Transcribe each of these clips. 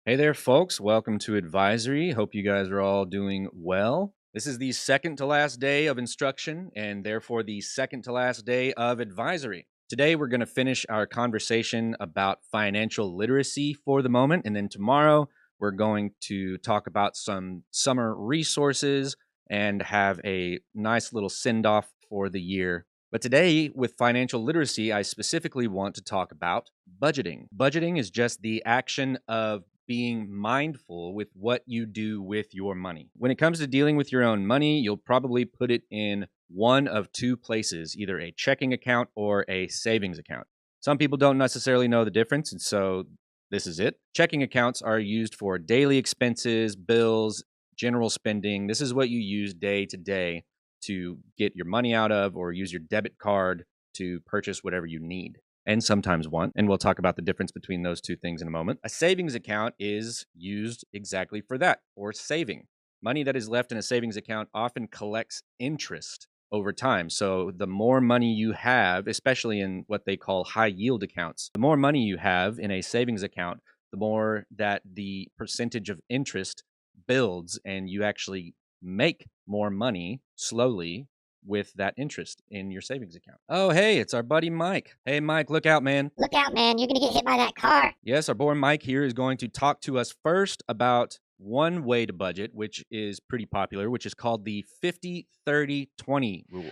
Hey there, folks. Welcome to Advisory. Hope you guys are all doing well. This is the second to last day of instruction and therefore the second to last day of advisory. Today, we're going to finish our conversation about financial literacy for the moment. And then tomorrow, we're going to talk about some summer resources and have a nice little send off for the year. But today, with financial literacy, I specifically want to talk about budgeting. Budgeting is just the action of being mindful with what you do with your money. When it comes to dealing with your own money, you'll probably put it in one of two places, either a checking account or a savings account. Some people don't necessarily know the difference, and so this is it. Checking accounts are used for daily expenses, bills, general spending. This is what you use day to day to get your money out of or use your debit card to purchase whatever you need and sometimes want. And we'll talk about the difference between those two things in a moment. A savings account is used exactly for that, or saving. Money that is left in a savings account often collects interest over time. So the more money you have, especially in what they call high yield accounts, the more money you have in a savings account, the more that the percentage of interest builds and you actually make more money slowly with that interest in your savings account. Oh, hey, it's our buddy Mike. Hey, Mike, look out, man. Look out, man. You're going to get hit by that car. Yes, our boy Mike here is going to talk to us first about one way to budget, which is pretty popular, which is called the 50-30-20 rule.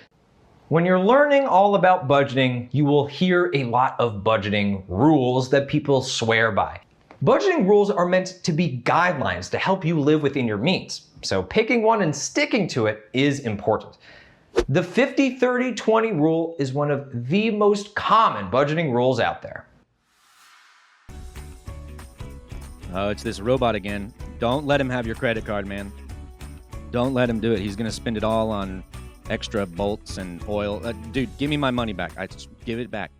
When you're learning all about budgeting, you will hear a lot of budgeting rules that people swear by. Budgeting rules are meant to be guidelines to help you live within your means. So picking one and sticking to it is important. The 50-30-20 rule is one of the most common budgeting rules out there. Oh, it's this robot again. Don't let him have your credit card, man. Don't let him do it. He's going to spend it all on extra bolts and oil. Dude, give me my money back. I just give it back.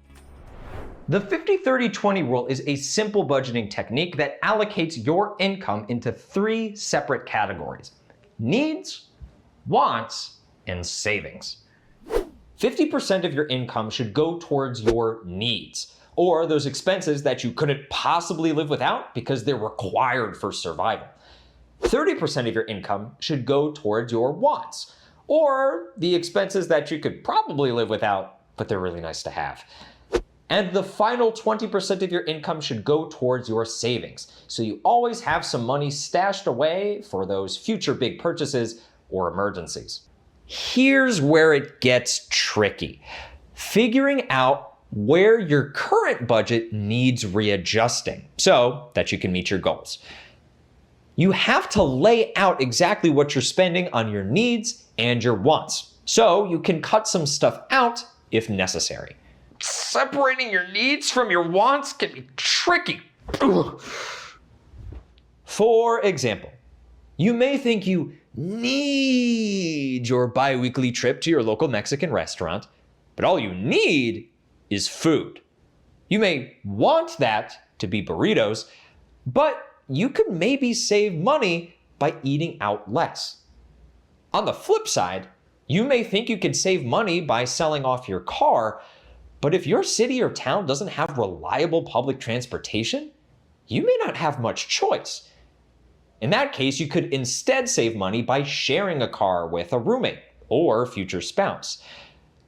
The 50-30-20 rule is a simple budgeting technique that allocates your income into three separate categories: needs, wants, and savings. 50% of your income should go towards your needs, or those expenses that you couldn't possibly live without because they're required for survival. 30% of your income should go towards your wants, or the expenses that you could probably live without, but they're really nice to have. And the final 20% of your income should go towards your savings, so you always have some money stashed away for those future big purchases or emergencies. Here's where it gets tricky. Figuring out where your current budget needs readjusting so that you can meet your goals. You have to lay out exactly what you're spending on your needs and your wants, so you can cut some stuff out if necessary. Separating your needs from your wants can be tricky. For example, you may think you need your bi-weekly trip to your local Mexican restaurant, but all you need is food. You may want that to be burritos, but you could maybe save money by eating out less. On the flip side, you may think you could save money by selling off your car, but if your city or town doesn't have reliable public transportation, you may not have much choice. In that case, you could instead save money by sharing a car with a roommate or future spouse.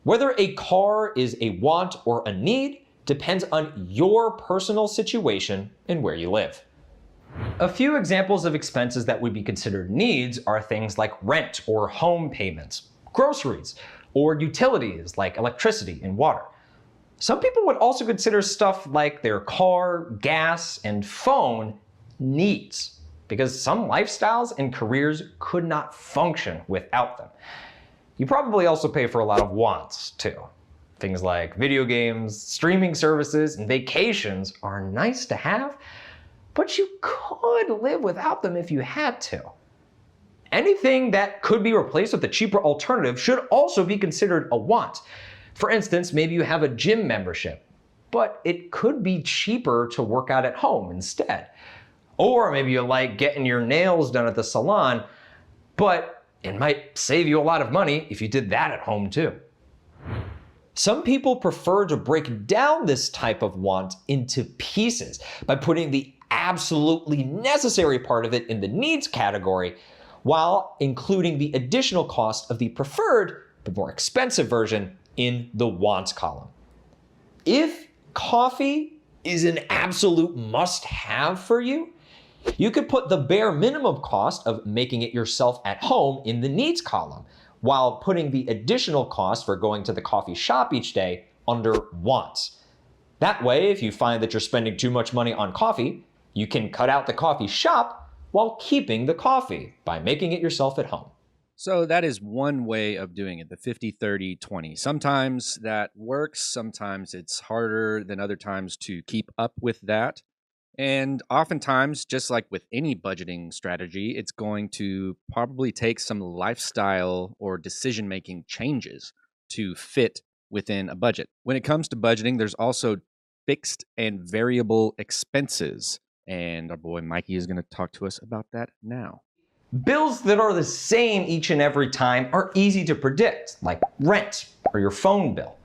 Whether a car is a want or a need depends on your personal situation and where you live. A few examples of expenses that would be considered needs are things like rent or home payments, groceries, or utilities like electricity and water. Some people would also consider stuff like their car, gas, and phone needs, because some lifestyles and careers could not function without them. You probably also pay for a lot of wants too. Things like video games, streaming services, and vacations are nice to have, but you could live without them if you had to. Anything that could be replaced with a cheaper alternative should also be considered a want. For instance, maybe you have a gym membership, but it could be cheaper to work out at home instead. Or maybe you like getting your nails done at the salon, but it might save you a lot of money if you did that at home too. Some people prefer to break down this type of want into pieces by putting the absolutely necessary part of it in the needs category, while including the additional cost of the preferred but more expensive version in the wants column. If coffee is an absolute must-have for you, you could put the bare minimum cost of making it yourself at home in the needs column, while putting the additional cost for going to the coffee shop each day under wants. That way, if you find that you're spending too much money on coffee, you can cut out the coffee shop while keeping the coffee by making it yourself at home. So that is one way of doing it, the 50-30-20. Sometimes that works, sometimes it's harder than other times to keep up with that. And oftentimes, just like with any budgeting strategy, it's going to probably take some lifestyle or decision-making changes to fit within a budget. When it comes to budgeting, there's also fixed and variable expenses. And our boy Mikey is going to talk to us about that now. Bills that are the same each and every time are easy to predict, like rent or your phone bill.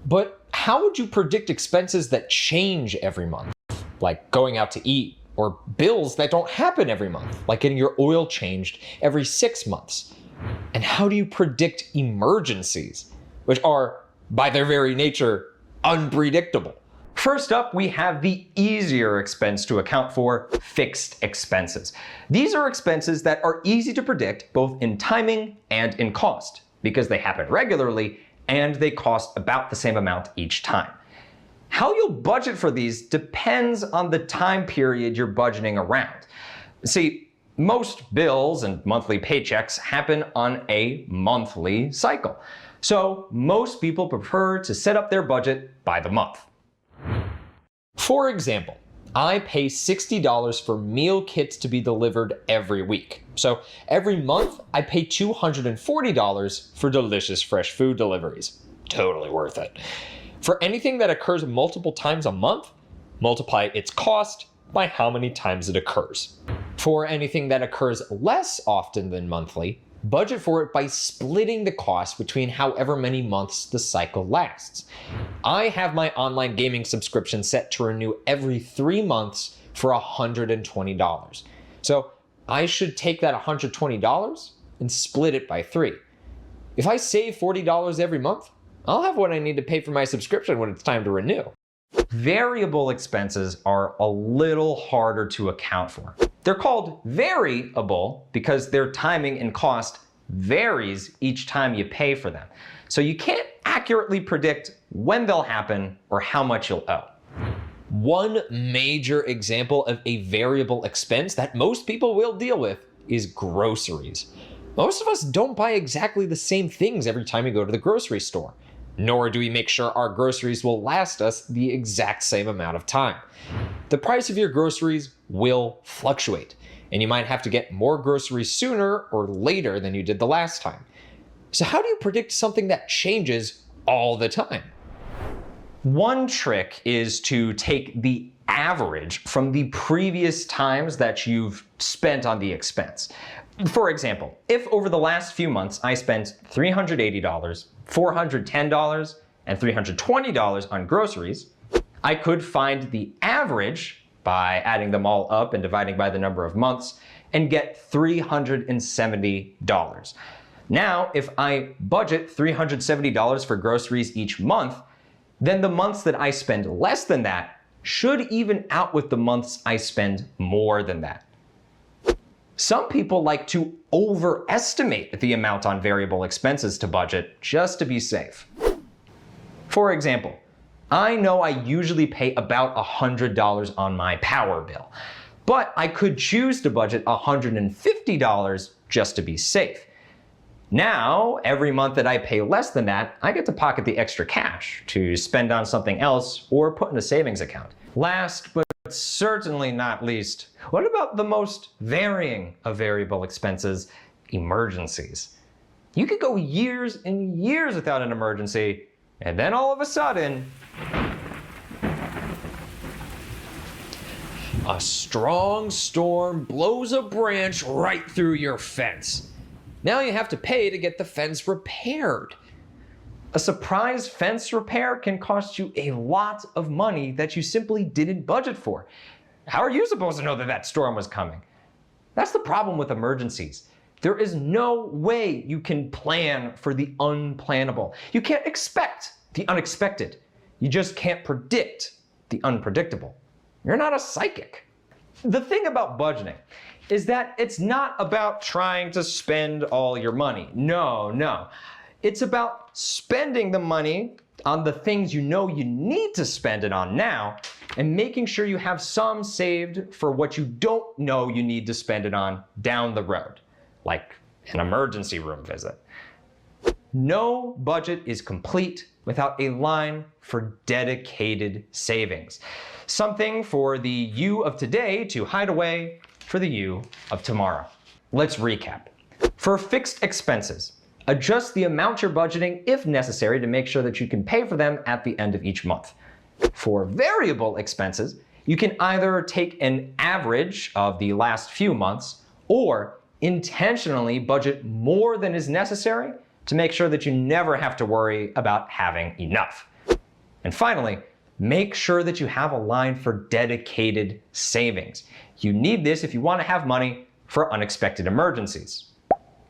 But how would you predict expenses that change every month, like going out to eat, or bills that don't happen every month, like getting your oil changed every 6 months? And how do you predict emergencies, which are, by their very nature, unpredictable? First up, we have the easier expense to account for, fixed expenses. These are expenses that are easy to predict both in timing and in cost, because they happen regularly and they cost about the same amount each time. How you'll budget for these depends on the time period you're budgeting around. See, most bills and monthly paychecks happen on a monthly cycle. So most people prefer to set up their budget by the month. For example, I pay $60 for meal kits to be delivered every week. So every month I pay $240 for delicious fresh food deliveries. Totally worth it. For anything that occurs multiple times a month, multiply its cost by how many times it occurs. For anything that occurs less often than monthly, budget for it by splitting the cost between however many months the cycle lasts. I have my online gaming subscription set to renew every 3 months for $120. So I should take that $120 and split it by 3. If I save $40 every month, I'll have what I need to pay for my subscription when it's time to renew. Variable expenses are a little harder to account for. They're called variable because their timing and cost varies each time you pay for them. So you can't accurately predict when they'll happen or how much you'll owe. One major example of a variable expense that most people will deal with is groceries. Most of us don't buy exactly the same things every time we go to the grocery store, nor do we make sure our groceries will last us the exact same amount of time. The price of your groceries will fluctuate, and you might have to get more groceries sooner or later than you did the last time. So how do you predict something that changes all the time? One trick is to take the average from the previous times that you've spent on the expense. For example, if over the last few months I spent $380, $410, and $320 on groceries, I could find the average by adding them all up and dividing by the number of months and get $370. Now, if I budget $370 for groceries each month, then the months that I spend less than that should even out with the months I spend more than that. Some people like to overestimate the amount on variable expenses to budget just to be safe. For example, I know I usually pay about $100 on my power bill, but I could choose to budget $150 just to be safe. Now, every month that I pay less than that, I get to pocket the extra cash to spend on something else or put in a savings account. Last but certainly not least, what about the most varying of variable expenses, emergencies? You could go years and years without an emergency, and then all of a sudden, a strong storm blows a branch right through your fence. Now you have to pay to get the fence repaired. A surprise fence repair can cost you a lot of money that you simply didn't budget for. How are you supposed to know that that storm was coming? That's the problem with emergencies. There is no way you can plan for the unplannable. You can't expect the unexpected. You just can't predict the unpredictable. You're not a psychic. The thing about budgeting is that it's not about trying to spend all your money. No. It's about spending the money on the things you know you need to spend it on now and making sure you have some saved for what you don't know you need to spend it on down the road, like an emergency room visit. No budget is complete without a line for dedicated savings. Something for the you of today to hide away for the you of tomorrow. Let's recap. For fixed expenses, adjust the amount you're budgeting if necessary to make sure that you can pay for them at the end of each month. For variable expenses, you can either take an average of the last few months or intentionally budget more than is necessary to make sure that you never have to worry about having enough. And finally, make sure that you have a line for dedicated savings. You need this if you want to have money for unexpected emergencies,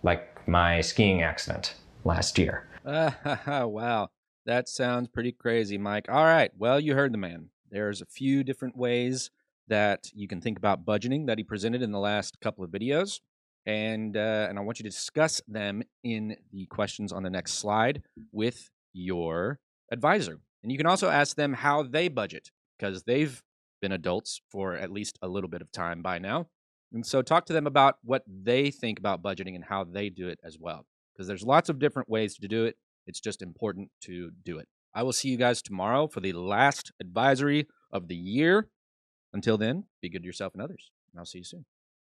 like my skiing accident last year. Wow. That sounds pretty crazy, Mike. All right. Well, you heard the man. There's a few different ways that you can think about budgeting that he presented in the last couple of videos. And I want you to discuss them in the questions on the next slide with your advisor. And you can also ask them how they budget, because they've been adults for at least a little bit of time by now. And so talk to them about what they think about budgeting and how they do it as well, because there's lots of different ways to do it. It's just important to do it. I will see you guys tomorrow for the last advisory of the year. Until then, be good to yourself and others. And I'll see you soon.